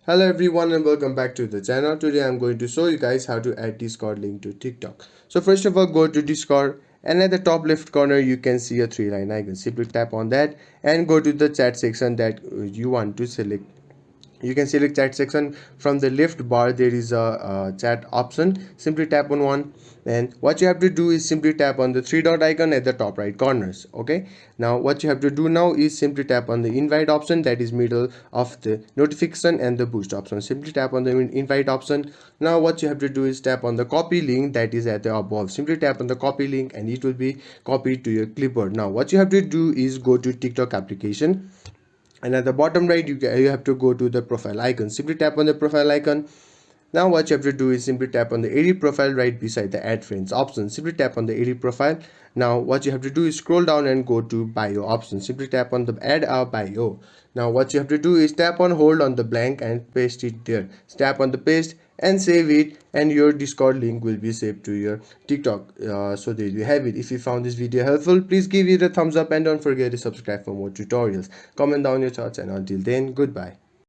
Hello everyone and welcome back to the channel. Today I'm going to show you guys how to add Discord link to TikTok. So first of all, go to Discord and at the top left corner you can see a three-line icon. Simply tap on that and go to the chat section that you want to select. You can select chat section. From the left bar there is a chat option. Simply tap on one, and what you have to do is simply tap on the three dot icon at the top right corners. Okay, now what you have to do now is simply tap on the invite option, that is middle of the notification and the boost option. Simply tap on the invite option. Now what you have to do is tap on the copy link that is at the above. Simply tap on the copy link and it will be copied to your clipboard. Now what you have to do is go to TikTok application, and at the bottom right you have to go to the profile icon. Simply tap on the profile icon. Now what you have to do is simply tap on the edit profile right beside the add friends option. Simply tap on the edit profile. Now what you have to do is scroll down and go to bio option. Simply tap on the add a bio. Now what you have to do is tap on hold on the blank and paste it there. Tap on the paste and save it, and your Discord link will be saved to your TikTok. So there you have it. If you found this video helpful, please give it a thumbs up and don't forget to subscribe for more tutorials. Comment down your thoughts, and until then, goodbye.